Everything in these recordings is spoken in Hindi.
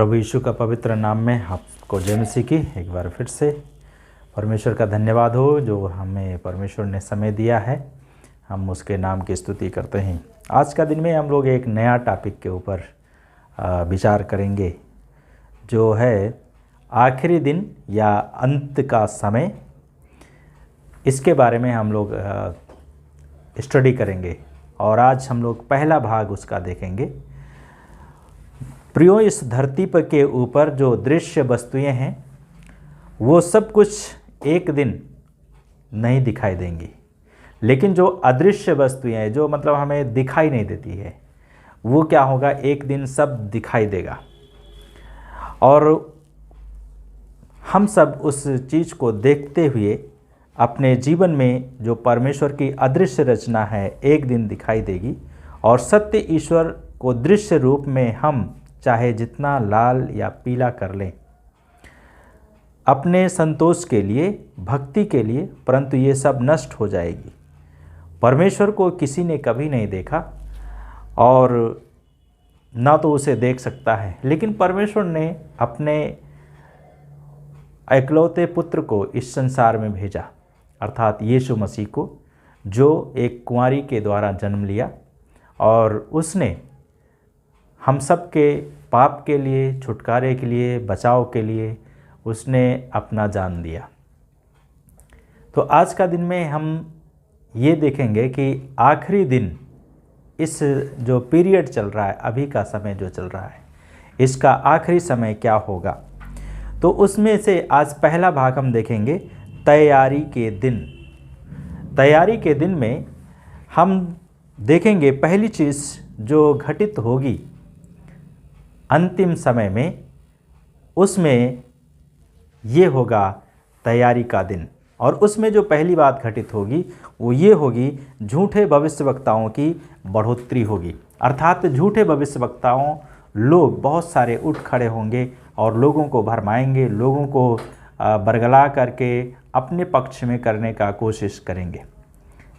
प्रभु यीशु का पवित्र नाम में आपको जय मसीह की एक बार फिर से परमेश्वर का धन्यवाद हो जो हमें परमेश्वर ने समय दिया है। हम उसके नाम की स्तुति करते हैं। आज का दिन में हम लोग एक नया टॉपिक के ऊपर विचार करेंगे जो है आखिरी दिन या अंत का समय। इसके बारे में हम लोग स्टडी करेंगे और आज हम लोग पहला भाग उसका देखेंगे। प्रियो, इस धरती पर के ऊपर जो दृश्य वस्तुएं हैं वो सब कुछ एक दिन नहीं दिखाई देंगी, लेकिन जो अदृश्य वस्तुएं हैं जो मतलब हमें दिखाई नहीं देती है वो क्या होगा, एक दिन सब दिखाई देगा। और हम सब उस चीज़ को देखते हुए अपने जीवन में जो परमेश्वर की अदृश्य रचना है एक दिन दिखाई देगी। और सत्य ईश्वर को दृश्य रूप में हम चाहे जितना लाल या पीला कर लें अपने संतोष के लिए, भक्ति के लिए, परंतु ये सब नष्ट हो जाएगी। परमेश्वर को किसी ने कभी नहीं देखा और ना तो उसे देख सकता है, लेकिन परमेश्वर ने अपने इकलौते पुत्र को इस संसार में भेजा, अर्थात यीशु मसीह को, जो एक कुंवारी के द्वारा जन्म लिया और उसने हम सब के पाप के लिए, छुटकारे के लिए, बचाव के लिए उसने अपना जान दिया। तो आज का दिन में हम ये देखेंगे कि आखिरी दिन, इस जो पीरियड चल रहा है, अभी का समय जो चल रहा है, इसका आखिरी समय क्या होगा। तो उसमें से आज पहला भाग हम देखेंगे तैयारी के दिन। तैयारी के दिन में हम देखेंगे पहली चीज़ जो घटित होगी अंतिम समय में, उसमें ये होगा तैयारी का दिन। और उसमें जो पहली बात घटित होगी वो ये होगी, झूठे भविष्यवक्ताओं की बढ़ोतरी होगी। अर्थात झूठे भविष्यवक्ताओं लोग बहुत सारे उठ खड़े होंगे और लोगों को भरमाएंगे, लोगों को बरगला करके अपने पक्ष में करने का कोशिश करेंगे।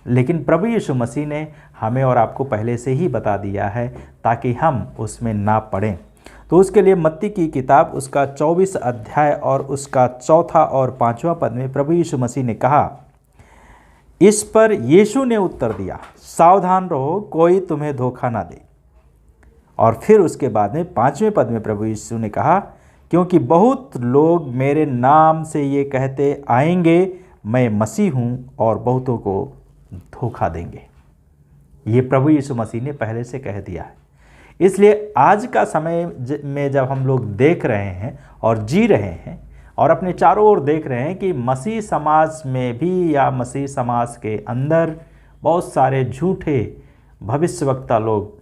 लेकिन प्रभु यीशु मसीह ने हमें और आपको पहले से ही बता दिया है ताकि हम उसमें ना पड़ें। तो उसके लिए मत्ती की किताब उसका 24 अध्याय और उसका 4 और 5वां पद में प्रभु यीशु मसीह ने कहा, इस पर यीशु ने उत्तर दिया, सावधान रहो, कोई तुम्हें धोखा ना दे। और फिर उसके बाद में 5वें पद में प्रभु यीशु ने कहा, क्योंकि बहुत लोग मेरे नाम से ये कहते आएंगे मैं मसीह हूँ, और बहुतों को धोखा देंगे। ये प्रभु यीशु मसीह ने पहले से कह दिया है। इसलिए आज का समय में जब हम लोग देख रहे हैं और जी रहे हैं और अपने चारों ओर देख रहे हैं कि मसीह समाज में भी या मसीह समाज के अंदर बहुत सारे झूठे भविष्यवक्ता लोग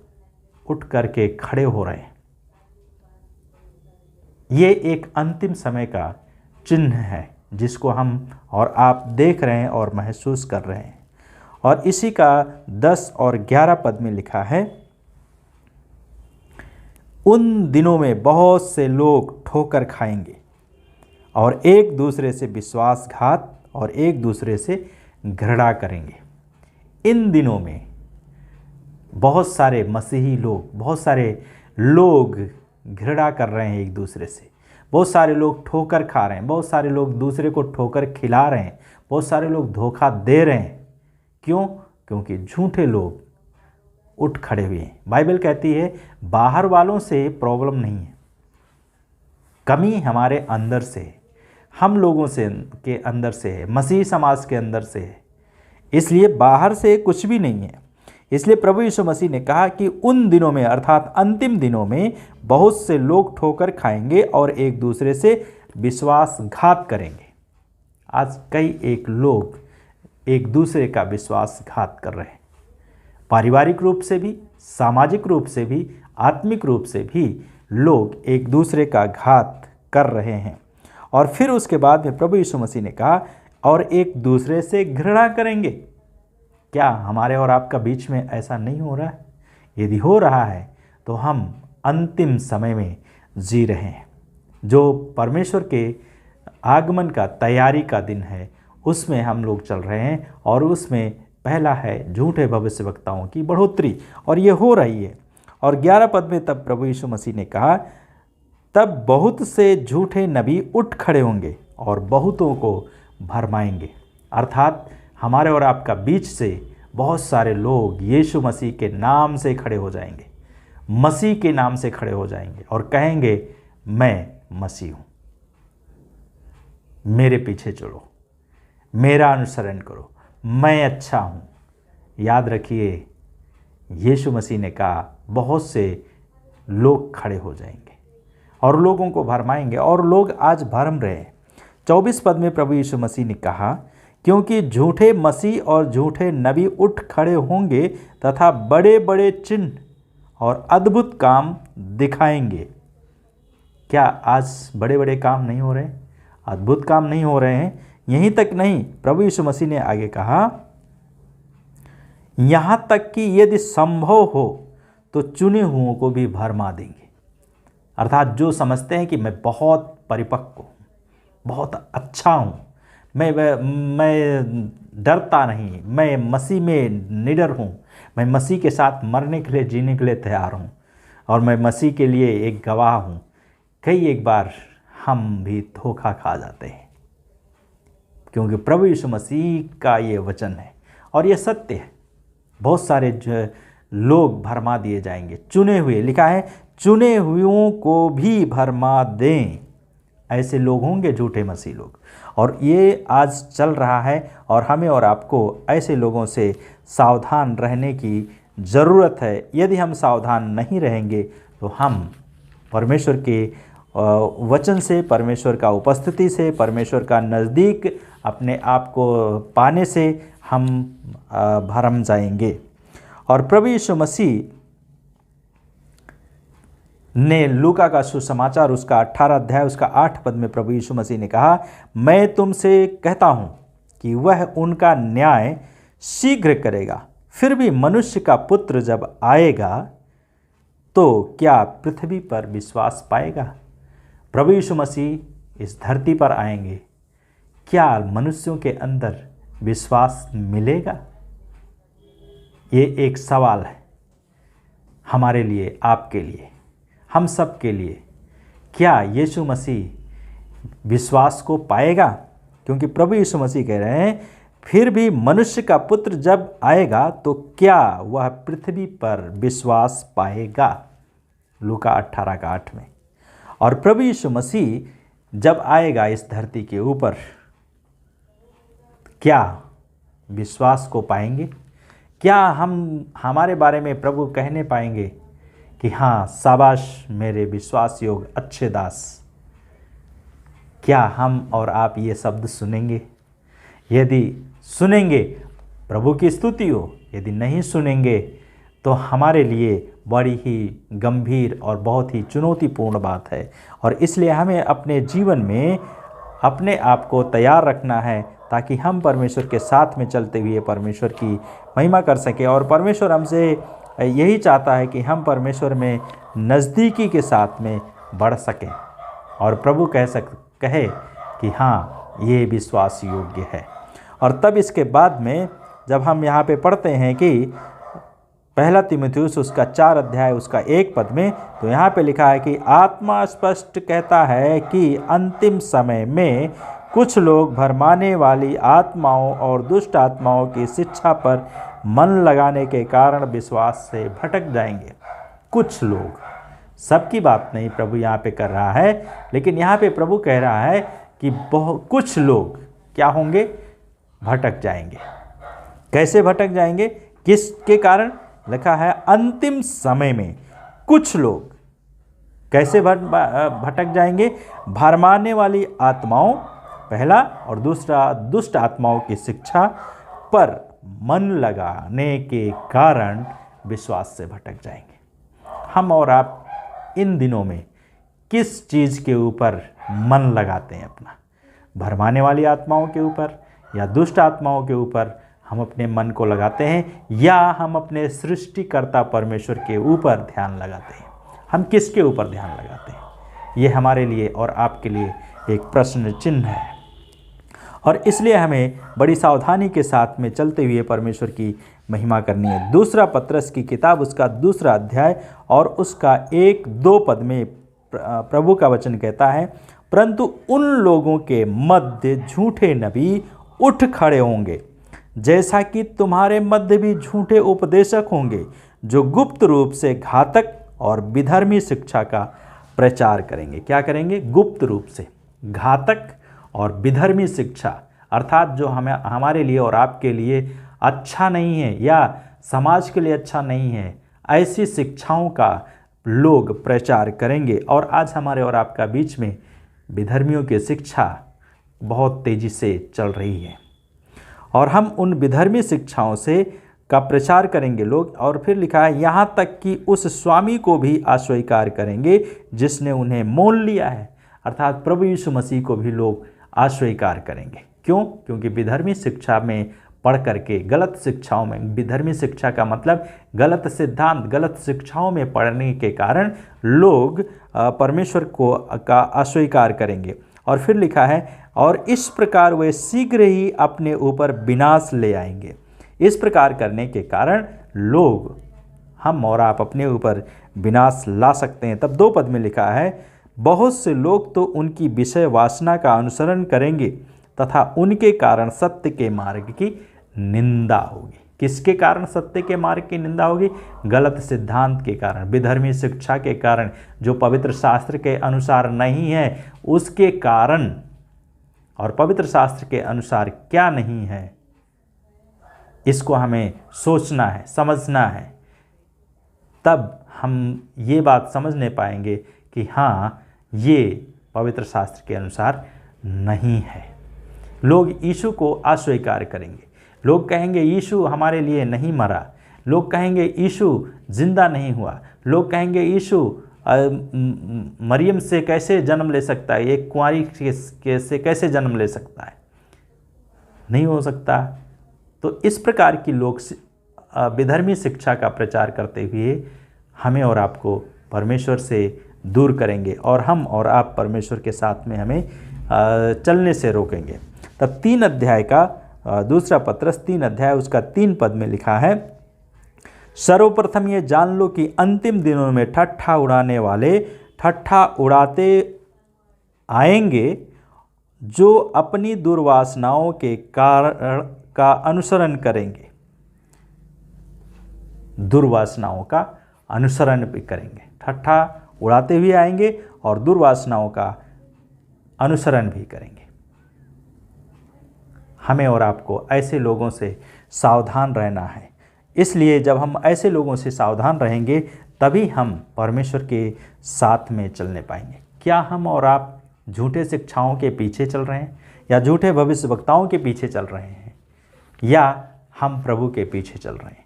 उठ करके खड़े हो रहे हैं, ये एक अंतिम समय का चिन्ह है जिसको हम और आप देख रहे हैं और महसूस कर रहे हैं। और इसी का 10 और 11 पद में लिखा है, उन दिनों में बहुत से लोग ठोकर खाएंगे और एक दूसरे से विश्वासघात और एक दूसरे से घृणा करेंगे। इन दिनों में बहुत सारे मसीही लोग, बहुत सारे लोग घृणा कर रहे हैं एक दूसरे से, बहुत सारे लोग ठोकर खा रहे हैं, बहुत सारे लोग दूसरे को ठोकर खिला रहे हैं, बहुत सारे लोग धोखा दे रहे हैं। क्यों? क्योंकि झूठे लोग उठ खड़े हुए हैं। बाइबल कहती है बाहर वालों से प्रॉब्लम नहीं है, कमी हमारे अंदर से है, हम लोगों से के अंदर से है, मसीह समाज के अंदर से है। इसलिए बाहर से कुछ भी नहीं है। इसलिए प्रभु यीशु मसीह ने कहा कि उन दिनों में, अर्थात अंतिम दिनों में, बहुत से लोग ठोकर खाएंगे और एक दूसरे से विश्वासघात करेंगे। आज कई लोग एक दूसरे का विश्वासघात कर रहे हैं, पारिवारिक रूप से भी, सामाजिक रूप से भी, आत्मिक रूप से भी लोग एक दूसरे का घात कर रहे हैं। और फिर उसके बाद में प्रभु यीशु मसीह ने कहा, और एक दूसरे से घृणा करेंगे। क्या हमारे और आपका बीच में ऐसा नहीं हो रहा है? यदि हो रहा है तो हम अंतिम समय में जी रहे हैं। जो परमेश्वर के आगमन का तैयारी का दिन है उसमें हम लोग चल रहे हैं, और उसमें पहला है झूठे भविष्यवक्ताओं की बढ़ोतरी, और ये हो रही है। और 11 पद में तब प्रभु यीशु मसीह ने कहा, तब बहुत से झूठे नबी उठ खड़े होंगे और बहुतों को भरमाएंगे। अर्थात हमारे और आपका बीच से बहुत सारे लोग यीशु मसीह के नाम से खड़े हो जाएंगे, मसीह के नाम से खड़े हो जाएंगे और कहेंगे मैं मसीह हूँ, मेरे पीछे चलो, मेरा अनुसरण करो, मैं अच्छा हूँ। याद रखिए, यीशु मसीह ने कहा बहुत से लोग खड़े हो जाएंगे और लोगों को भरमाएंगे, और लोग आज भरम रहे हैं। 24 पद में प्रभु यीशु मसीह ने कहा, क्योंकि झूठे मसीह और झूठे नबी उठ खड़े होंगे तथा बड़े बड़े चिन्ह और अद्भुत काम दिखाएंगे। क्या आज बड़े बड़े काम नहीं हो रहे, अद्भुत काम नहीं हो रहे हैं? यहीं तक नहीं, प्रभु यीशु मसीह ने आगे कहा, यहाँ तक कि यदि संभव हो तो चुने हुओं को भी भरमा देंगे। अर्थात जो समझते हैं कि मैं बहुत परिपक्व हूँ, बहुत अच्छा हूँ, मैं डरता नहीं, मैं मसीह में निडर हूँ, मैं मसीह के साथ मरने के लिए जीने के लिए तैयार हूँ और मैं मसीह के लिए एक गवाह हूँ। एक बार हम भी धोखा खा जाते हैं, क्योंकि प्रभु यीशु मसीह का ये वचन है और ये सत्य है। बहुत सारे लोग भरमा दिए जाएंगे, चुने हुए, लिखा है चुने हुओं को भी भरमा दें। ऐसे लोग होंगे, झूठे मसीह लोग, और ये आज चल रहा है और हमें और आपको ऐसे लोगों से सावधान रहने की ज़रूरत है। यदि हम सावधान नहीं रहेंगे तो हम परमेश्वर के वचन से, परमेश्वर का उपस्थिति से, परमेश्वर का नज़दीक अपने आप को पाने से हम भरम जाएंगे। और प्रभु यीशु मसीह ने लूका का सुसमाचार उसका 18 अध्याय उसका 8 पद में प्रभु यीशु मसीह ने कहा, मैं तुमसे कहता हूँ कि वह उनका न्याय शीघ्र करेगा। फिर भी मनुष्य का पुत्र जब आएगा तो क्या पृथ्वी पर विश्वास पाएगा? प्रभु यीशु मसीह इस धरती पर आएंगे, क्या मनुष्यों के अंदर विश्वास मिलेगा? ये एक सवाल है हमारे लिए, आपके लिए, हम सब के लिए। क्या यीशु मसीह विश्वास को पाएगा? क्योंकि प्रभु यीशु मसीह कह रहे हैं, फिर भी मनुष्य का पुत्र जब आएगा तो क्या वह पृथ्वी पर विश्वास पाएगा? लूका 18 का 8 में। और प्रभु यीशु मसीह जब आएगा इस धरती के ऊपर, क्या विश्वास को पाएंगे? क्या हम हमारे बारे में प्रभु कहने पाएंगे कि हाँ, शाबाश मेरे विश्वास योग अच्छे दास? क्या हम और आप ये शब्द सुनेंगे? यदि सुनेंगे, प्रभु की स्तुति हो। यदि नहीं सुनेंगे तो हमारे लिए बड़ी ही गंभीर और बहुत ही चुनौतीपूर्ण बात है। और इसलिए हमें अपने जीवन में अपने आप को तैयार रखना है, ताकि हम परमेश्वर के साथ में चलते हुए परमेश्वर की महिमा कर सकें। और परमेश्वर हमसे यही चाहता है कि हम परमेश्वर में नज़दीकी के साथ में बढ़ सकें और प्रभु कहे कि हाँ, ये विश्वास योग्य है। और तब इसके बाद में जब हम यहाँ पे पढ़ते हैं कि पहला तीमुथियुस उसका 4 अध्याय उसका 1 पद में, तो यहाँ पे लिखा है कि आत्मा स्पष्ट कहता है कि अंतिम समय में कुछ लोग भरमाने वाली आत्माओं और दुष्ट आत्माओं की शिक्षा पर मन लगाने के कारण विश्वास से भटक जाएंगे। कुछ लोग, सबकी बात नहीं प्रभु यहाँ पे कर रहा है, लेकिन यहाँ पे प्रभु कह रहा है कि कुछ लोग क्या होंगे? भटक जाएंगे। कैसे भटक जाएंगे? किसके कारण? लिखा है अंतिम समय में कुछ लोग कैसे भटक जाएंगे? भरमाने वाली आत्माओं, पहला, और दूसरा दुष्ट आत्माओं की शिक्षा पर मन लगाने के कारण विश्वास से भटक जाएंगे। हम और आप इन दिनों में किस चीज़ के ऊपर मन लगाते हैं अपना? भरमाने वाली आत्माओं के ऊपर या दुष्ट आत्माओं के ऊपर हम अपने मन को लगाते हैं, या हम अपने सृष्टिकर्ता परमेश्वर के ऊपर ध्यान लगाते हैं? हम किसके ऊपर ध्यान लगाते हैं? ये हमारे लिए और आपके लिए एक प्रश्न चिन्ह है। और इसलिए हमें बड़ी सावधानी के साथ में चलते हुए परमेश्वर की महिमा करनी है। दूसरा पत्रस की किताब उसका 2 अध्याय और उसका 1-2 पद में प्रभु का वचन कहता है, परंतु उन लोगों के मध्य झूठे नबी उठ खड़े होंगे, जैसा कि तुम्हारे मध्य भी झूठे उपदेशक होंगे, जो गुप्त रूप से घातक और विधर्मी शिक्षा का प्रचार करेंगे। क्या करेंगे? गुप्त रूप से घातक और विधर्मी शिक्षा, अर्थात जो हमारे लिए और आपके लिए अच्छा नहीं है या समाज के लिए अच्छा नहीं है, ऐसी शिक्षाओं का लोग प्रचार करेंगे। और आज हमारे और आपका बीच में विधर्मियों की शिक्षा बहुत तेज़ी से चल रही है और हम उन विधर्मी शिक्षाओं से का प्रचार करेंगे लोग। और फिर लिखा है, यहाँ तक कि उस स्वामी को भी अस्वीकार करेंगे जिसने उन्हें मोल लिया है, अर्थात प्रभु यीशु मसीह को भी लोग अस्वीकार करेंगे। क्यों? क्योंकि विधर्मी शिक्षा में पढ़ करके, गलत शिक्षाओं में, विधर्मी शिक्षा का मतलब गलत सिद्धांत, गलत शिक्षाओं में पढ़ने के कारण लोग परमेश्वर को का अस्वीकार करेंगे। और फिर लिखा है, और इस प्रकार वे शीघ्र ही अपने ऊपर विनाश ले आएंगे। इस प्रकार करने के कारण लोग, हम और आप अपने ऊपर विनाश ला सकते हैं। तब 2 पद में लिखा है, बहुत से लोग तो उनकी विषय वासना का अनुसरण करेंगे तथा उनके कारण सत्य के मार्ग की निंदा होगी। किसके कारण सत्य के मार्ग की निंदा होगी? गलत सिद्धांत के कारण, विधर्मी शिक्षा के कारण, जो पवित्र शास्त्र के अनुसार नहीं है उसके कारण। और पवित्र शास्त्र के अनुसार क्या नहीं है, इसको हमें सोचना है, समझना है। तब हम ये बात समझने पाएंगे कि हाँ, ये पवित्र शास्त्र के अनुसार नहीं है। लोग यीशु को अस्वीकार करेंगे। लोग कहेंगे यीशु हमारे लिए नहीं मरा। लोग कहेंगे यीशु जिंदा नहीं हुआ। लोग कहेंगे यीशु मरियम से कैसे जन्म ले सकता है, एक कुंवारी से कैसे जन्म ले सकता है, नहीं हो सकता। तो इस प्रकार की लोग विधर्मी शिक्षा का प्रचार करते हुए हमें और आपको परमेश्वर से दूर करेंगे और हम और आप परमेश्वर के साथ में हमें चलने से रोकेंगे। तब 3 अध्याय का दूसरा पत्रस 3 अध्याय उसका 3 पद में लिखा है, सर्वप्रथम ये जान लो कि अंतिम दिनों में ठट्ठा उड़ाने वाले ठट्ठा उड़ाते आएंगे, जो अपनी दुर्वासनाओं के कारण का अनुसरण करेंगे। दुर्वासनाओं का अनुसरण भी करेंगे, ठट्ठा उड़ाते हुए आएंगे और दुर्वासनाओं का अनुसरण भी करेंगे। हमें और आपको ऐसे लोगों से सावधान रहना है। इसलिए जब हम ऐसे लोगों से सावधान रहेंगे तभी हम परमेश्वर के साथ में चलने पाएंगे। क्या हम और आप झूठे शिक्षाओं के पीछे चल रहे हैं, या झूठे भविष्यवक्ताओं के पीछे चल रहे हैं, या हम प्रभु के पीछे चल रहे हैं,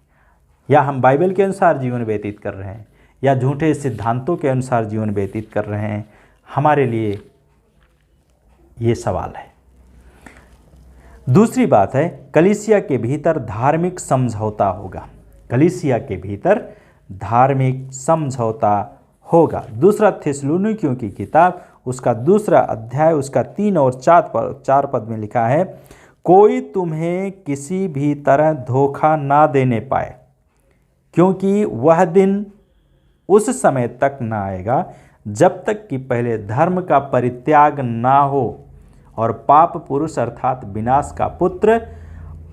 या हम बाइबल के अनुसार जीवन व्यतीत कर रहे हैं, या झूठे सिद्धांतों के अनुसार जीवन व्यतीत कर रहे हैं? हमारे लिए ये सवाल है। दूसरी बात है, कलीसिया के भीतर धार्मिक समझौता होगा। कलीसिया के भीतर धार्मिक समझौता होगा। दूसरा थिस्सलुनीकियों की किताब उसका 2 अध्याय उसका 3 और 4 पद में लिखा है, कोई तुम्हें किसी भी तरह धोखा ना देने पाए, क्योंकि वह दिन उस समय तक ना आएगा जब तक कि पहले धर्म का परित्याग ना हो और पाप पुरुष अर्थात विनाश का पुत्र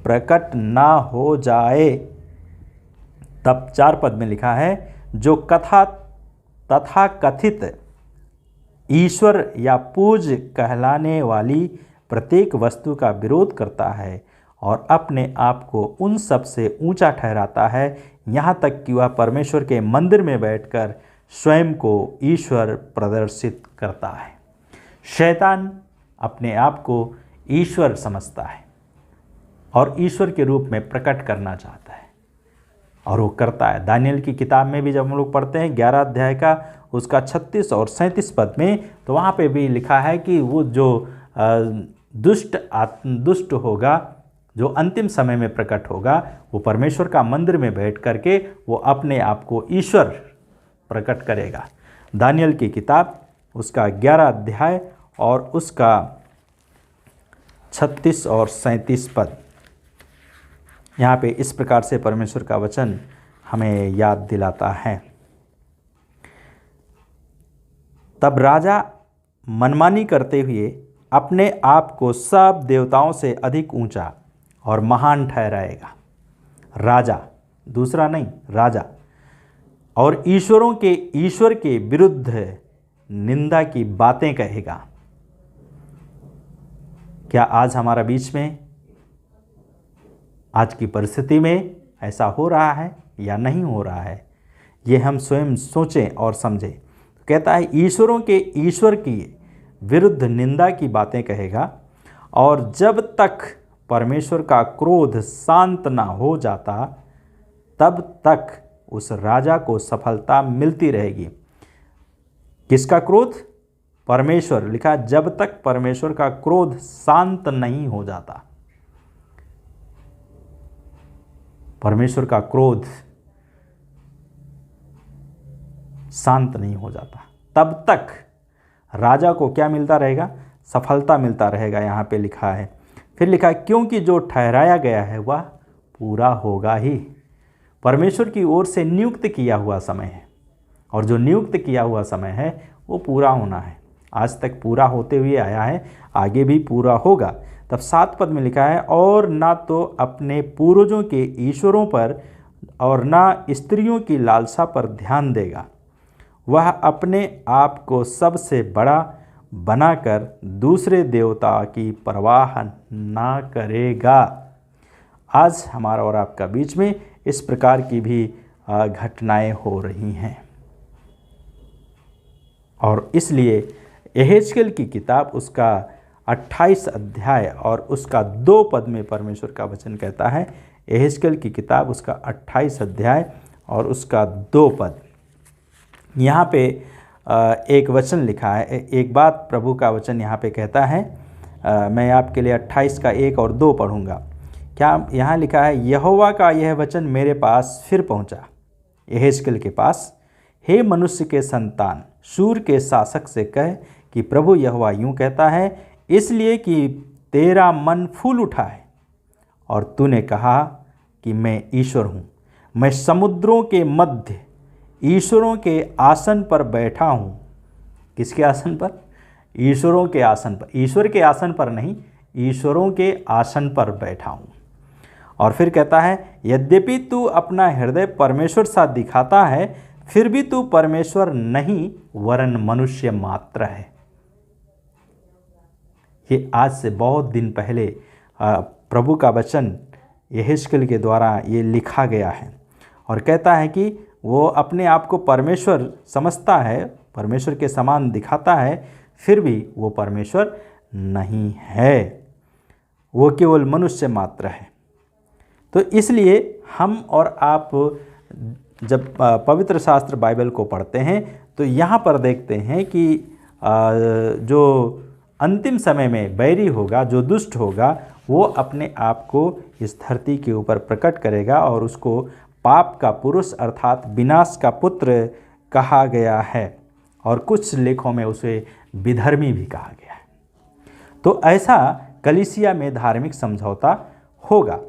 प्रकट ना हो जाए। तब 4 पद में लिखा है, जो तथा कथित ईश्वर या पूज्य कहलाने वाली प्रत्येक वस्तु का विरोध करता है और अपने आप को उन सब से ऊंचा ठहराता है, यहाँ तक कि वह परमेश्वर के मंदिर में बैठकर स्वयं को ईश्वर प्रदर्शित करता है। शैतान अपने आप को ईश्वर समझता है और ईश्वर के रूप में प्रकट करना चाहता है, और वो करता है। दानियल की किताब में भी जब हम लोग पढ़ते हैं 11 अध्याय का उसका 36 और 37 पद में, तो वहाँ पे भी लिखा है कि वो जो दुष्ट होगा, जो अंतिम समय में प्रकट होगा, वो परमेश्वर का मंदिर में बैठ करके वो अपने आप को ईश्वर प्रकट करेगा। दानियल की किताब उसका 11 अध्याय और उसका 36 और 37 पद, यहाँ पे इस प्रकार से परमेश्वर का वचन हमें याद दिलाता है। तब राजा मनमानी करते हुए अपने आप को सब देवताओं से अधिक ऊंचा और महान ठहराएगा। राजा, दूसरा नहीं, राजा, और ईश्वर के विरुद्ध निंदा की बातें कहेगा। क्या आज हमारा बीच में, आज की परिस्थिति में ऐसा हो रहा है या नहीं हो रहा है? ये हम स्वयं सोचें और समझें। कहता है ईश्वर की विरुद्ध निंदा की बातें कहेगा, और जब तक परमेश्वर का क्रोध शांत ना हो जाता तब तक उस राजा को सफलता मिलती रहेगी। किसका क्रोध? परमेश्वर। लिखा जब तक परमेश्वर का क्रोध शांत नहीं हो जाता। परमेश्वर का क्रोध शांत नहीं हो जाता तब तक राजा को क्या मिलता रहेगा? सफलता मिलता रहेगा। यहाँ पे लिखा है, फिर लिखा है क्योंकि जो ठहराया गया है वह पूरा होगा ही। परमेश्वर की ओर से नियुक्त किया हुआ समय है, और जो नियुक्त किया हुआ समय है वो पूरा होना है। आज तक पूरा होते हुए आया है, आगे भी पूरा होगा। तब 7 पद में लिखा है, और ना तो अपने पूर्वजों के ईश्वरों पर और ना स्त्रियों की लालसा पर ध्यान देगा। वह अपने आप को सबसे बड़ा बनाकर दूसरे देवता की परवाह ना करेगा। आज हमारा और आपका बीच में इस प्रकार की भी घटनाएं हो रही हैं, और इसलिए यहेजकेल की किताब उसका 28 अध्याय और उसका 2 पद में परमेश्वर का वचन कहता है। यहेजकेल की किताब उसका 28 अध्याय और उसका 2 पद। यहाँ पे एक वचन लिखा है, एक बात प्रभु का वचन यहाँ पे कहता है। मैं आपके लिए 28 का 1 और 2 पढ़ूँगा। क्या यहाँ लिखा है, यहोवा का यह वचन मेरे पास फिर पहुँचा, यहेजकेल के पास, हे मनुष्य के संतान, शूर के शासक से कह कि प्रभु यहोवा यूँ कहता है, इसलिए कि तेरा मन फूल उठा है और तूने कहा कि मैं ईश्वर हूँ, मैं समुद्रों के मध्य ईश्वरों के आसन पर बैठा हूँ। किसके आसन पर? ईश्वरों के आसन पर। ईश्वर के आसन पर नहीं, ईश्वरों के आसन पर बैठा हूँ। और फिर कहता है, यद्यपि तू अपना हृदय परमेश्वर सा दिखाता है, फिर भी तू परमेश्वर नहीं वरन मनुष्य मात्र है। ये आज से बहुत दिन पहले प्रभु का वचन यहेजकेल के द्वारा ये लिखा गया है, और कहता है कि वो अपने आप को परमेश्वर समझता है, परमेश्वर के समान दिखाता है, फिर भी वो परमेश्वर नहीं है, वो केवल मनुष्य मात्र है। तो इसलिए हम और आप जब पवित्र शास्त्र बाइबल को पढ़ते हैं तो यहाँ पर देखते हैं कि जो अंतिम समय में बैरी होगा, जो दुष्ट होगा, वो अपने आप को इस धरती के ऊपर प्रकट करेगा, और उसको पाप का पुरुष अर्थात विनाश का पुत्र कहा गया है, और कुछ लेखों में उसे विधर्मी भी कहा गया है। तो ऐसा कलीसिया में धार्मिक समझौता होगा।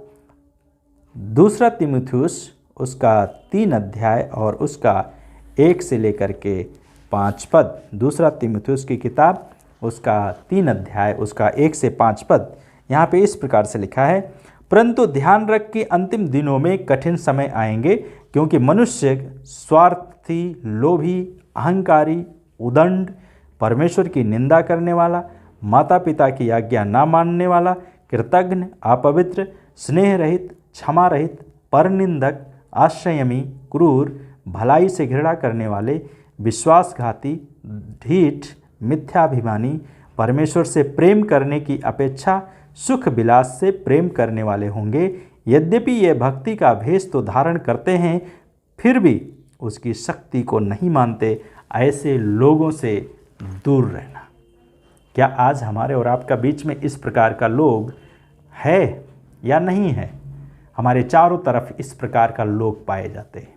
2 तीमुथियुस उसका 3 अध्याय और उसका 1 से लेकर के 5 पद। 2 तीमुथियुस की किताब उसका 3 अध्याय उसका 1 से 5 पद। यहाँ पे इस प्रकार से लिखा है, परंतु ध्यान रख कि अंतिम दिनों में कठिन समय आएंगे, क्योंकि मनुष्य स्वार्थी, लोभी, अहंकारी, उदंड, परमेश्वर की निंदा करने वाला, माता पिता की आज्ञा ना मानने वाला, कृतघ्न, अपवित्र, स्नेह रहित, क्षमा रहित, परनिंदक, आश्रयमी, क्रूर, भलाई से घृणा करने वाले, विश्वासघाती, ढीठ, मिथ्याभिमानी, परमेश्वर से प्रेम करने की अपेक्षा सुख विलास से प्रेम करने वाले होंगे। यद्यपि ये भक्ति का भेष तो धारण करते हैं, फिर भी उसकी शक्ति को नहीं मानते। ऐसे लोगों से दूर रहना। क्या आज हमारे और आपका बीच में इस प्रकार का लोग है या नहीं है? हमारे चारों तरफ इस प्रकार का लोग पाए जाते हैं।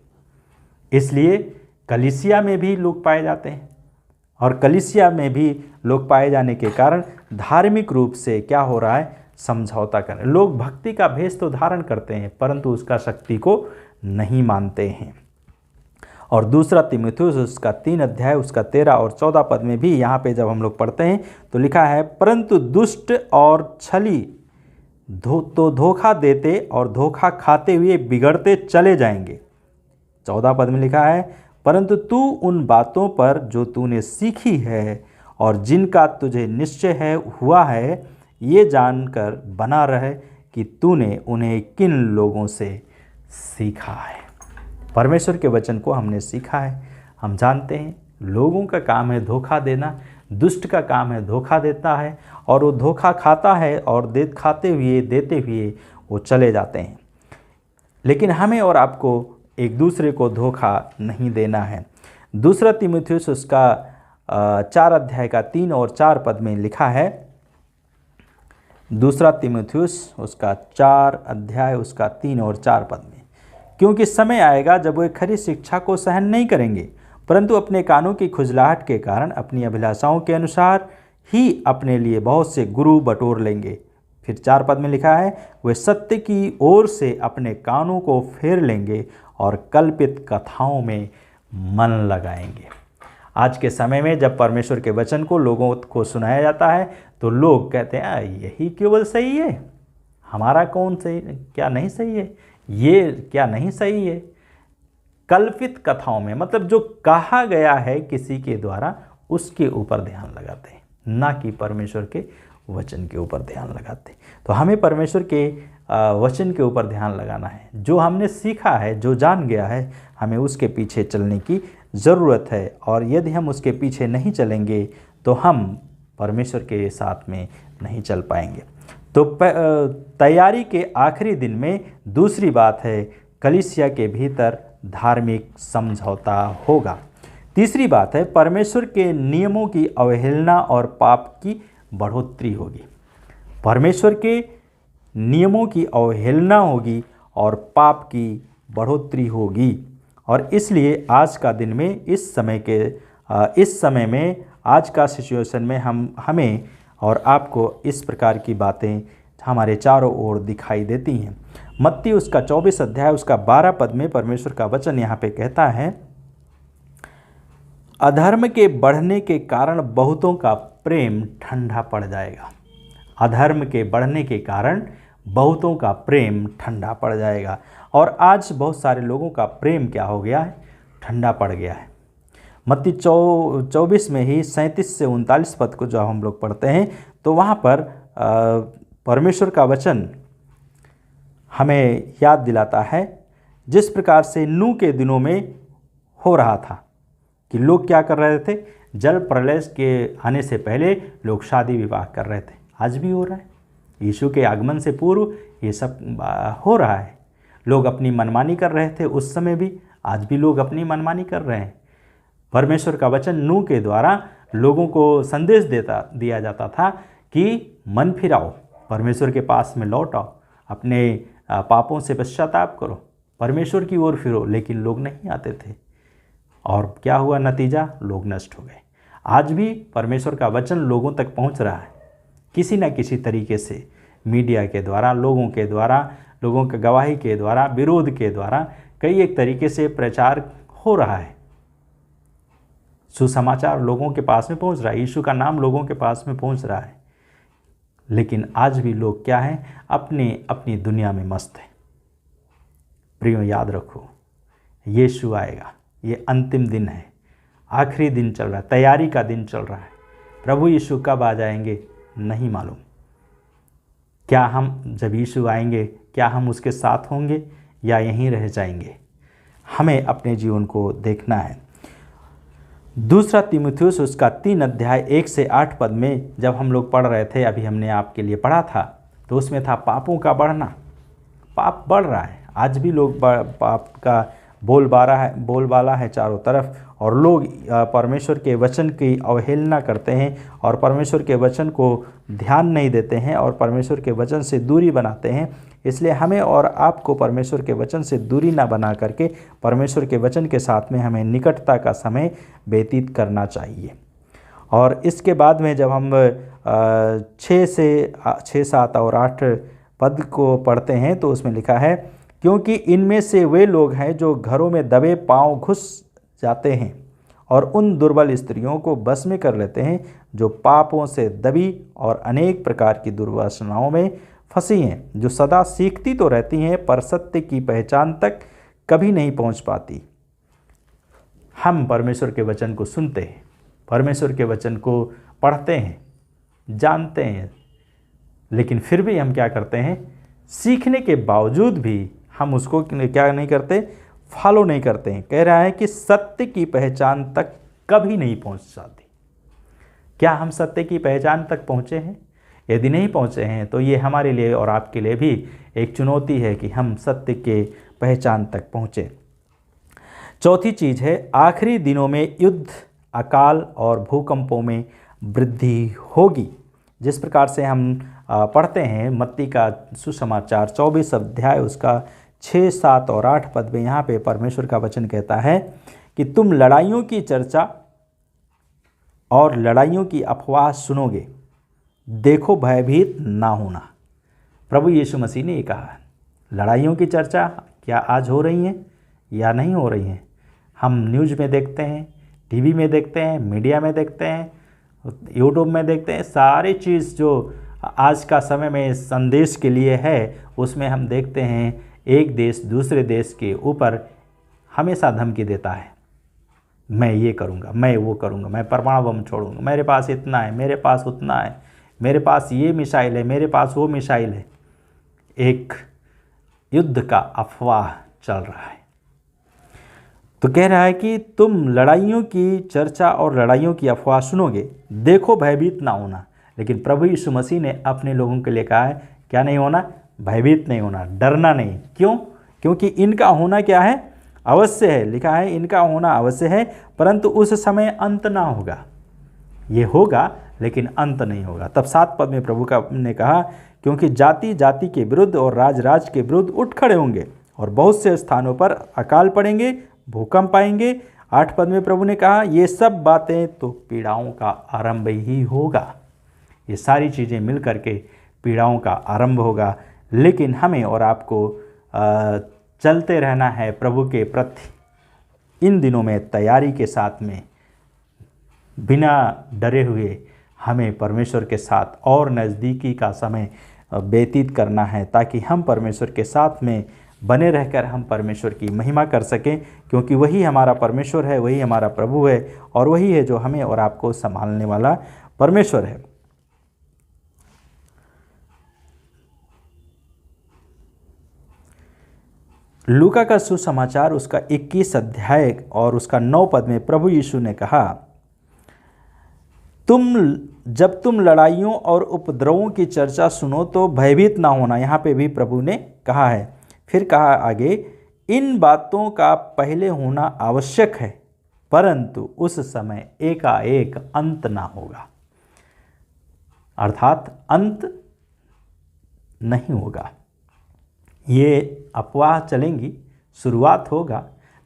इसलिए कलीसिया में भी लोग पाए जाते हैं, और कलीसिया में भी लोग पाए जाने के कारण धार्मिक रूप से क्या हो रहा है? समझौता कर रहे हैं। लोग भक्ति का भेष तो धारण करते हैं, परंतु उसका शक्ति को नहीं मानते हैं। और दूसरा तीमुथियुस उसका 3 अध्याय उसका 13 और 14 पद में भी यहाँ पे जब हम लोग पढ़ते हैं तो लिखा है, परंतु दुष्ट और छली तो धोखा देते और धोखा खाते हुए बिगड़ते चले जाएंगे। 14 पद में लिखा है, परंतु तू उन बातों पर जो तूने सीखी है और जिनका तुझे निश्चय है हुआ है, ये जानकर बना रहे कि तूने उन्हें किन लोगों से सीखा है। परमेश्वर के वचन को हमने सीखा है। हम जानते हैं लोगों का काम है धोखा देना, दुष्ट का काम है धोखा देता है और वो धोखा खाता है और खाते हुए देते हुए वो चले जाते हैं। लेकिन हमें और आपको एक दूसरे को धोखा नहीं देना है। दूसरा तीमुथियुस उसका 4 अध्याय का 3 और 4 पद में लिखा है, दूसरा तीमुथियुस उसका 4 अध्याय उसका 3 और 4 पद में, क्योंकि समय आएगा जब वे खरी शिक्षा को सहन नहीं करेंगे, परंतु अपने कानों की खुजलाहट के कारण अपनी अभिलाषाओं के अनुसार ही अपने लिए बहुत से गुरु बटोर लेंगे। फिर 4 पद में लिखा है, वे सत्य की ओर से अपने कानों को फेर लेंगे और कल्पित कथाओं में मन लगाएंगे। आज के समय में जब परमेश्वर के वचन को लोगों को सुनाया जाता है तो लोग कहते हैं यही केवल सही है, हमारा कौन सही, क्या नहीं सही है, ये क्या नहीं सही है। कल्पित कथाओं में मतलब जो कहा गया है किसी के द्वारा उसके ऊपर ध्यान लगाते हैं, ना कि परमेश्वर के वचन के ऊपर ध्यान लगाते हैं। तो हमें परमेश्वर के वचन के ऊपर ध्यान लगाना है। जो हमने सीखा है, जो जान गया है, हमें उसके पीछे चलने की ज़रूरत है। और यदि हम उसके पीछे नहीं चलेंगे तो हम परमेश्वर के साथ में नहीं चल पाएंगे। तो तैयारी के आखिरी दिन में दूसरी बात है, कलीसिया के भीतर धार्मिक समझौता होगा। तीसरी बात है, परमेश्वर के नियमों की अवहेलना और पाप की बढ़ोतरी होगी। परमेश्वर के नियमों की अवहेलना होगी और पाप की बढ़ोतरी होगी। और इसलिए आज का दिन में इस समय में आज का सिचुएशन में हमें और आपको इस प्रकार की बातें हमारे चारों ओर दिखाई देती हैं। मत्ती उसका 24 अध्याय उसका 12 पद में परमेश्वर का वचन यहाँ पे कहता है, अधर्म के बढ़ने के कारण बहुतों का प्रेम ठंडा पड़ जाएगा। अधर्म के बढ़ने के कारण बहुतों का प्रेम ठंडा पड़ जाएगा। और आज बहुत सारे लोगों का प्रेम क्या हो गया है, ठंडा पड़ गया है। मत्ती 24 में ही 37 से 39 पद को जब हम लोग पढ़ते हैं तो वहाँ पर परमेश्वर का वचन हमें याद दिलाता है जिस प्रकार से नूह के दिनों में हो रहा था कि लोग क्या कर रहे थे, जल प्रलय के आने से पहले लोग शादी विवाह कर रहे थे। आज भी हो रहा है, यीशु के आगमन से पूर्व ये सब हो रहा है। लोग अपनी मनमानी कर रहे थे उस समय भी, आज भी लोग अपनी मनमानी कर रहे हैं। परमेश्वर का वचन नूह के द्वारा लोगों को संदेश दिया जाता था कि मन फिराओ, परमेश्वर के पास में लौट आओ, अपने पापों से पश्चाताप करो, परमेश्वर की ओर फिरो। लेकिन लोग नहीं आते थे और क्या हुआ नतीजा, लोग नष्ट हो गए। आज भी परमेश्वर का वचन लोगों तक पहुंच रहा है किसी न किसी तरीके से, मीडिया के द्वारा, लोगों के द्वारा, लोगों के गवाही के द्वारा, विरोध के द्वारा, कई एक तरीके से प्रचार हो रहा है। सुसमाचार लोगों के पास में पहुंच रहा है, यीशु का नाम लोगों के पास में पहुंच रहा है। लेकिन आज भी लोग क्या हैं, अपनी दुनिया में मस्त हैं। प्रियो याद रखो, यीशु आएगा, ये अंतिम दिन है, आखिरी दिन चल रहा है, तैयारी का दिन चल रहा है। प्रभु यीशु कब आ जाएंगे नहीं मालूम। क्या हम जब यीशु आएंगे क्या हम उसके साथ होंगे या यहीं रह जाएंगे, हमें अपने जीवन को देखना है। दूसरा तीमुथियुस उसका 3 अध्याय 1 से 8 पद में जब हम लोग पढ़ रहे थे, अभी हमने आपके लिए पढ़ा था, तो उसमें था पापों का बढ़ना। पाप बढ़ रहा है, आज भी लोग पाप का बोलबाला है चारों तरफ, और लोग परमेश्वर के वचन की अवहेलना करते हैं और परमेश्वर के वचन को ध्यान नहीं देते हैं और परमेश्वर के वचन से दूरी बनाते हैं। इसलिए हमें और आपको परमेश्वर के वचन से दूरी ना बना करके परमेश्वर के वचन के साथ में हमें निकटता का समय व्यतीत करना चाहिए। और इसके बाद में जब हम 6, 7 और 8 पद को पढ़ते हैं तो उसमें लिखा है, क्योंकि इनमें से वे लोग हैं जो घरों में दबे पांव घुस जाते हैं और उन दुर्बल स्त्रियों को बस में कर लेते हैं जो पापों से दबी और अनेक प्रकार की दुर्वासनाओं में फंसी हैं, जो सदा सीखती तो रहती हैं पर सत्य की पहचान तक कभी नहीं पहुंच पाती। हम परमेश्वर के वचन को सुनते हैं, परमेश्वर के वचन को पढ़ते हैं, जानते हैं, लेकिन फिर भी हम क्या करते हैं, सीखने के बावजूद भी हम उसको क्या नहीं करते, फॉलो नहीं करते हैं। कह रहा है कि सत्य की पहचान तक कभी नहीं पहुंच जाती। क्या हम सत्य की पहचान तक पहुंचे हैं? यदि नहीं पहुंचे हैं तो ये हमारे लिए और आपके लिए भी एक चुनौती है कि हम सत्य के पहचान तक पहुँचें। चौथी चीज़ है, आखिरी दिनों में युद्ध, अकाल और भूकंपों में वृद्धि होगी। जिस प्रकार से हम पढ़ते हैं मत्ती का सुसमाचार 24 अध्याय उसका 6, 7 और 8 पद में, यहाँ पे परमेश्वर का वचन कहता है कि तुम लड़ाइयों की चर्चा और लड़ाइयों की अफवाह सुनोगे, देखो भयभीत ना होना। प्रभु यीशु मसीह ने ये कहा। लड़ाइयों की चर्चा क्या आज हो रही हैं या नहीं हो रही हैं? हम न्यूज़ में देखते हैं, टीवी में देखते हैं, मीडिया में देखते हैं, यूट्यूब में देखते हैं। सारी चीज़ जो आज का समय में संदेश के लिए है, उसमें हम देखते हैं एक देश दूसरे देश के ऊपर हमेशा धमकी देता है, मैं ये करूँगा, मैं वो करूँगा, मैं परमाणु बम छोड़ूंगा, मेरे पास इतना है, मेरे पास उतना है, मेरे पास ये मिसाइल है, मेरे पास वो मिसाइल है। एक युद्ध का अफवाह चल रहा है। तो कह रहा है कि तुम लड़ाइयों की चर्चा और लड़ाइयों की अफवाह सुनोगे, देखो भयभीत ना होना। लेकिन प्रभु यीशु मसीह ने अपने लोगों के लिए कहा है, क्या नहीं होना? भयभीत नहीं होना, डरना नहीं। क्यों? क्योंकि इनका होना क्या है? अवश्य है। लिखा है इनका होना अवश्य है, परंतु उस समय अंत ना होगा। ये होगा लेकिन अंत नहीं होगा। तब 7 पद में प्रभु का ने कहा, क्योंकि जाति जाति के विरुद्ध और राज राज के विरुद्ध उठ खड़े होंगे और बहुत से स्थानों पर अकाल पड़ेंगे, भूकंप आएंगे। 8 पद में प्रभु ने कहा, ये सब बातें तो पीड़ाओं का आरंभ ही होगा। ये सारी चीज़ें मिल करके पीड़ाओं का आरंभ होगा। लेकिन हमें और आपको चलते रहना है प्रभु के प्रति इन दिनों में तैयारी के साथ में, बिना डरे हुए हमें परमेश्वर के साथ और नज़दीकी का समय व्यतीत करना है, ताकि हम परमेश्वर के साथ में बने रहकर हम परमेश्वर की महिमा कर सकें। क्योंकि वही हमारा परमेश्वर है, वही हमारा प्रभु है और वही है जो हमें और आपको संभालने वाला परमेश्वर है। लूका का सुसमाचार उसका 21 अध्याय और उसका 9 पद में प्रभु यीशु ने कहा, जब तुम लड़ाइयों और उपद्रवों की चर्चा सुनो तो भयभीत ना होना। यहाँ पे भी प्रभु ने कहा है। फिर कहा आगे, इन बातों का पहले होना आवश्यक है, परंतु उस समय एकाएक अंत ना होगा। अर्थात अंत नहीं होगा। ये अफवाह चलेंगी, शुरुआत होगा,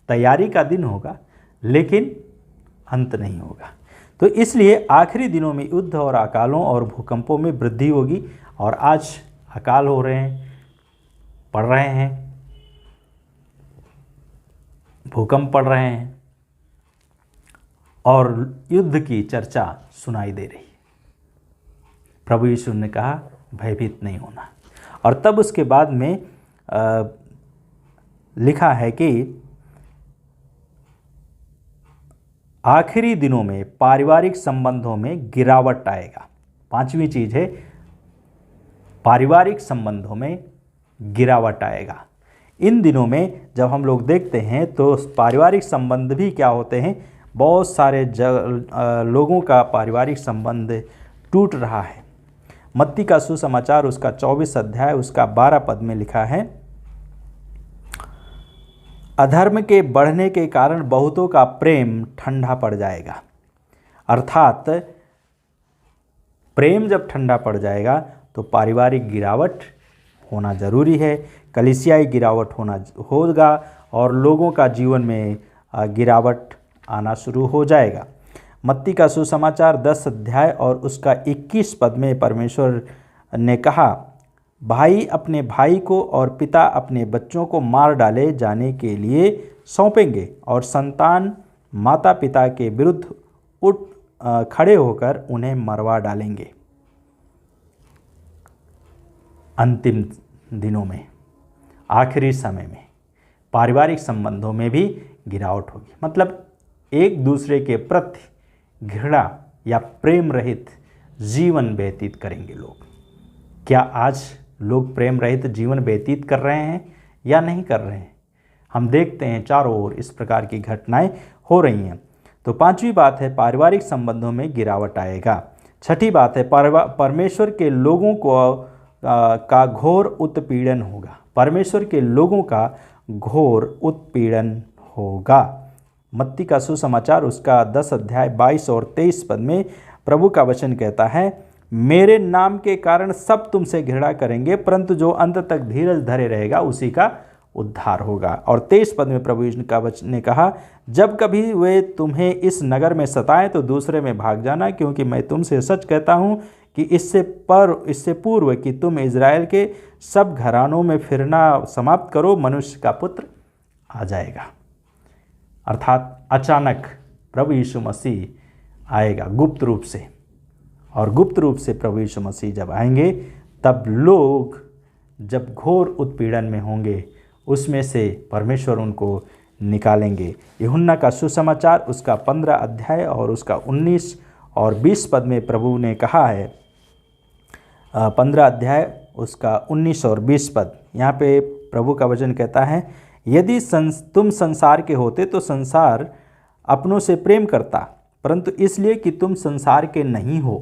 तैयारी का दिन होगा, लेकिन अंत नहीं होगा। तो इसलिए आखिरी दिनों में युद्ध और अकालों और भूकंपों में वृद्धि होगी। और आज अकाल हो रहे हैं, पड़ रहे हैं, भूकंप पड़ रहे हैं और युद्ध की चर्चा सुनाई दे रही है। प्रभु यीशु ने कहा भयभीत नहीं होना। और तब उसके बाद में लिखा है कि आखिरी दिनों में पारिवारिक संबंधों में गिरावट आएगा। 5वीं चीज़ है, पारिवारिक संबंधों में गिरावट आएगा। इन दिनों में जब हम लोग देखते हैं तो पारिवारिक संबंध भी क्या होते हैं, बहुत सारे लोगों का पारिवारिक संबंध टूट रहा है। मत्ती का सुसमाचार उसका 24 अध्याय उसका 12 पद में लिखा है, अधर्म के बढ़ने के कारण बहुतों का प्रेम ठंडा पड़ जाएगा। अर्थात प्रेम जब ठंडा पड़ जाएगा तो पारिवारिक गिरावट होना जरूरी है, कलीसियाई गिरावट होगा और लोगों का जीवन में गिरावट आना शुरू हो जाएगा। मत्ती का सुसमाचार 10 अध्याय और उसका 21 पद में परमेश्वर ने कहा, भाई अपने भाई को और पिता अपने बच्चों को मार डाले जाने के लिए सौंपेंगे और संतान माता पिता के विरुद्ध उठ खड़े होकर उन्हें मरवा डालेंगे। अंतिम दिनों में, आखिरी समय में पारिवारिक संबंधों में भी गिरावट होगी। मतलब एक दूसरे के प्रति घृणा या प्रेम रहित जीवन व्यतीत करेंगे लोग। क्या आज लोग प्रेम रहित जीवन व्यतीत कर रहे हैं या नहीं कर रहे हैं? हम देखते हैं चारों ओर इस प्रकार की घटनाएं हो रही हैं। तो पांचवी बात है, पारिवारिक संबंधों में गिरावट आएगा। छठी बात है, परमेश्वर के लोगों का घोर उत्पीड़न होगा। परमेश्वर के लोगों का घोर उत्पीड़न होगा। मत्ती का सुसमाचार उसका 10 अध्याय 22 और 23 पद में प्रभु का वचन कहता है, मेरे नाम के कारण सब तुमसे घृणा करेंगे, परंतु जो अंत तक धीरज धरे रहेगा उसी का उद्धार होगा। और 23 पद में प्रभु यीशु का वचन ने कहा, जब कभी वे तुम्हें इस नगर में सताएं तो दूसरे में भाग जाना, क्योंकि मैं तुमसे सच कहता हूँ कि इससे पूर्व कि तुम इज़राइल के सब घरानों में फिरना समाप्त करो, मनुष्य का पुत्र आ जाएगा। अर्थात अचानक प्रभु यीशु मसीह आएगा गुप्त रूप से, और गुप्त रूप से प्रभु यीशु मसीह जब आएंगे तब लोग जब घोर उत्पीड़न में होंगे उसमें से परमेश्वर उनको निकालेंगे। यूहन्ना का सुसमाचार उसका 15 अध्याय और उसका 19 और 20 पद में प्रभु ने कहा है, 15 अध्याय उसका 19 और 20 पद, यहाँ पे प्रभु का वचन कहता है, यदि तुम संसार के होते तो संसार अपनों से प्रेम करता, परंतु इसलिए कि तुम संसार के नहीं हो,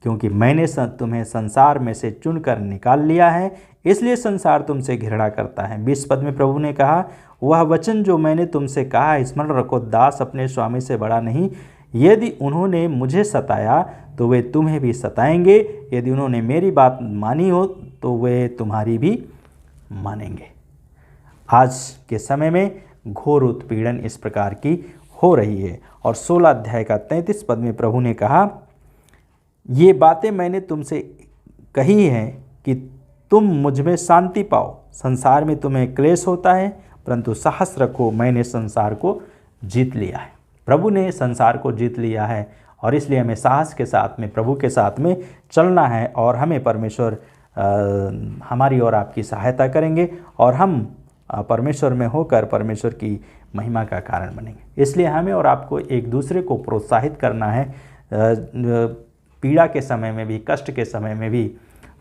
क्योंकि मैंने तुम्हें संसार में से चुनकर निकाल लिया है, इसलिए संसार तुमसे घृणा करता है। 20 पद में प्रभु ने कहा, वह वचन जो मैंने तुमसे कहा स्मरण रखो, दास अपने स्वामी से बड़ा नहीं। यदि उन्होंने मुझे सताया तो वे तुम्हें भी सताएंगे, यदि उन्होंने मेरी बात मानी हो तो वे तुम्हारी भी मानेंगे। आज के समय में घोर उत्पीड़न इस प्रकार की हो रही है। और 16 अध्याय का 33 पद में प्रभु ने कहा, ये बातें मैंने तुमसे कही हैं कि तुम मुझ में शांति पाओ। संसार में तुम्हें क्लेश होता है, परंतु साहस रखो, मैंने संसार को जीत लिया है। प्रभु ने संसार को जीत लिया है और इसलिए हमें साहस के साथ में प्रभु के साथ में चलना है, और हमें परमेश्वर हमारी और आपकी सहायता करेंगे और हम परमेश्वर में होकर परमेश्वर की महिमा का कारण बनेंगे। इसलिए हमें और आपको एक दूसरे को प्रोत्साहित करना है। पीड़ा के समय में भी, कष्ट के समय में भी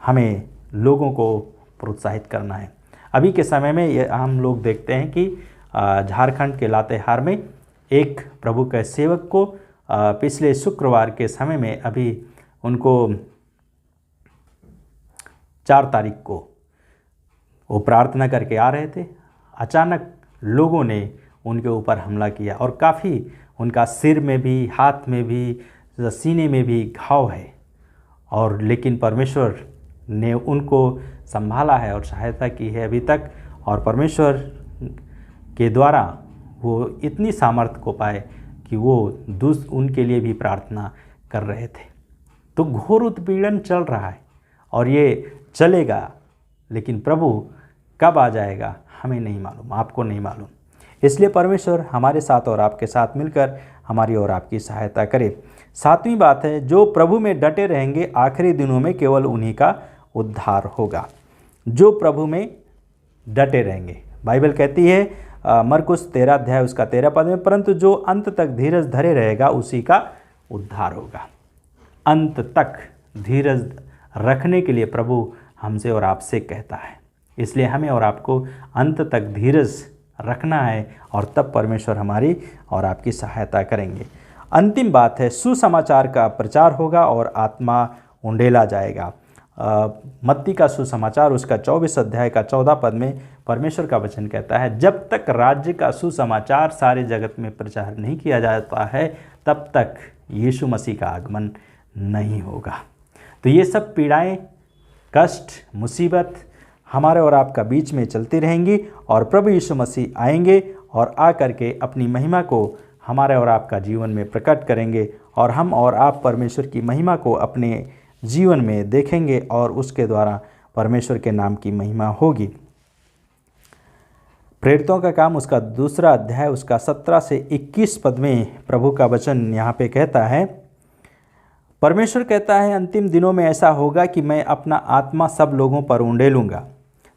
हमें लोगों को प्रोत्साहित करना है। अभी के समय में हम लोग देखते हैं कि झारखंड के लातेहार में एक प्रभु के सेवक को पिछले शुक्रवार के समय में, अभी उनको 4 तारीख को वो प्रार्थना करके आ रहे थे, अचानक लोगों ने उनके ऊपर हमला किया और काफ़ी उनका सिर में भी, हाथ में भी, सीने में भी घाव है, और लेकिन परमेश्वर ने उनको संभाला है और सहायता की है अभी तक, और परमेश्वर के द्वारा वो इतनी सामर्थ्य को पाए कि वो उनके लिए भी प्रार्थना कर रहे थे। तो घोर उत्पीड़न चल रहा है और ये चलेगा, लेकिन प्रभु कब आ जाएगा हमें नहीं मालूम, आपको नहीं मालूम। इसलिए परमेश्वर हमारे साथ और आपके साथ मिलकर हमारी और आपकी सहायता करे। 7वीं बात है, जो प्रभु में डटे रहेंगे आखिरी दिनों में केवल उन्हीं का उद्धार होगा। जो प्रभु में डटे रहेंगे, बाइबल कहती है मरकुस 13 अध्याय उसका 13 पद में, परंतु जो अंत तक धीरज धरे रहेगा उसी का उद्धार होगा। अंत तक धीरज रखने के लिए प्रभु हमसे और आपसे कहता है, इसलिए हमें और आपको अंत तक धीरज रखना है और तब परमेश्वर हमारी और आपकी सहायता करेंगे। अंतिम बात है, सुसमाचार का प्रचार होगा और आत्मा उंडेला जाएगा। मत्ती का सुसमाचार उसका 24 अध्याय का 14 पद में परमेश्वर का वचन कहता है, जब तक राज्य का सुसमाचार सारे जगत में प्रचार नहीं किया जाता है तब तक यीशु मसीह का आगमन नहीं होगा। तो ये सब पीड़ाएं, कष्ट, मुसीबत हमारे और आपका बीच में चलती रहेंगी और प्रभु यीशु मसीह आएंगे और आकर के अपनी महिमा को हमारे और आपका जीवन में प्रकट करेंगे और हम और आप परमेश्वर की महिमा को अपने जीवन में देखेंगे और उसके द्वारा परमेश्वर के नाम की महिमा होगी। प्रेरितों का काम उसका 2 अध्याय उसका 17 से 21 पद में प्रभु का वचन यहाँ पे कहता है, परमेश्वर कहता है अंतिम दिनों में ऐसा होगा कि मैं अपना आत्मा सब लोगों पर उंडेलूँगा।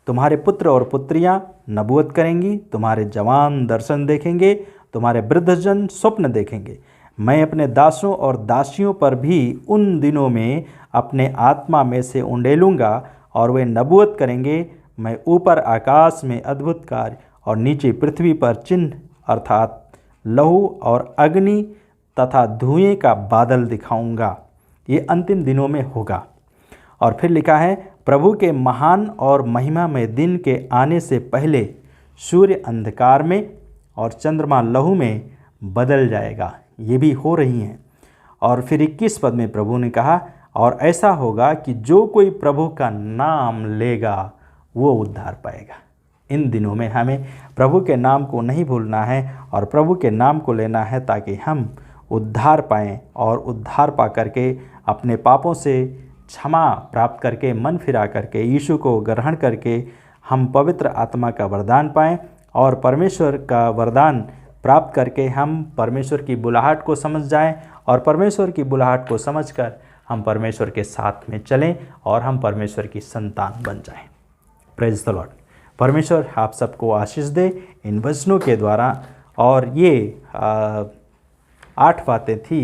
तुम्हारे पुत्र और पुत्रियां नबूवत करेंगी, तुम्हारे जवान दर्शन देखेंगे, तुम्हारे वृद्धजन स्वप्न देखेंगे। मैं अपने दासों और दासियों पर भी उन दिनों में अपने आत्मा में से उंडेलूँगा और वे नबूवत करेंगे। मैं ऊपर आकाश में अद्भुत कार्य और नीचे पृथ्वी पर चिन्ह अर्थात लहू और अग्नि तथा धुएं का बादल दिखाऊंगा। ये अंतिम दिनों में होगा। और फिर लिखा है, प्रभु के महान और महिमामय दिन के आने से पहले सूर्य अंधकार में और चंद्रमा लहू में बदल जाएगा। ये भी हो रही हैं। और फिर 21 पद में प्रभु ने कहा, और ऐसा होगा कि जो कोई प्रभु का नाम लेगा वो उद्धार पाएगा। इन दिनों में हमें प्रभु के नाम को नहीं भूलना है और प्रभु के नाम को लेना है ताकि हम उद्धार पाएँ और उद्धार पा करके अपने पापों से क्षमा प्राप्त करके मन फिरा करके यीशु को ग्रहण करके हम पवित्र आत्मा का वरदान पाएँ और परमेश्वर का वरदान प्राप्त करके हम परमेश्वर की बुलाहट को समझ जाएं और परमेश्वर की बुलाहट को समझकर हम परमेश्वर के साथ में चलें और हम परमेश्वर की संतान बन जाएं। Praise the Lord. परमेश्वर आप सबको आशीष दे इन वचनों के द्वारा। और ये 8 बातें थी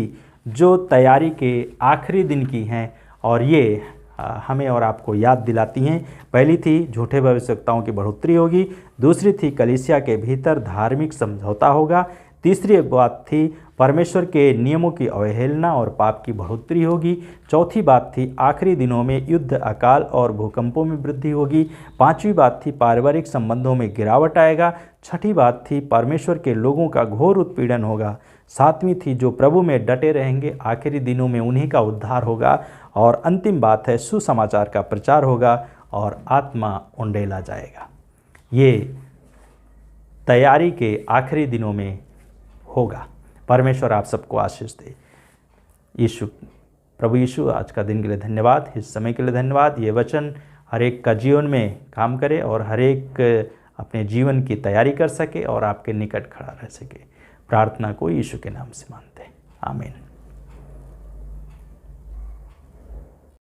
जो तैयारी के आखिरी दिन की हैं और ये हमें और आपको याद दिलाती हैं। पहली थी झूठे भविष्यवक्ताओं की बढ़ोतरी होगी, दूसरी थी कलीसिया के भीतर धार्मिक समझौता होगा, तीसरी एक बात थी परमेश्वर के नियमों की अवहेलना और पाप की बढ़ोतरी होगी, चौथी बात थी आखिरी दिनों में युद्ध, अकाल और भूकंपों में वृद्धि होगी, पांचवी बात थी पारिवारिक संबंधों में गिरावट आएगा, छठी बात थी परमेश्वर के लोगों का घोर उत्पीड़न होगा, सातवीं थी जो प्रभु में डटे रहेंगे आखिरी दिनों में उन्हीं का उद्धार होगा, और अंतिम बात है सुसमाचार का प्रचार होगा और आत्मा उंडेला जाएगा। ये तैयारी के आखिरी दिनों में होगा। परमेश्वर आप सबको आशीष दे। प्रभु यीशु आज का दिन के लिए धन्यवाद, इस समय के लिए धन्यवाद। ये वचन हर एक का जीवन में काम करे और हर एक अपने जीवन की तैयारी कर सके और आपके निकट खड़ा रह सके। प्रार्थना को यीशु के नाम से मानते हैं, आमीन।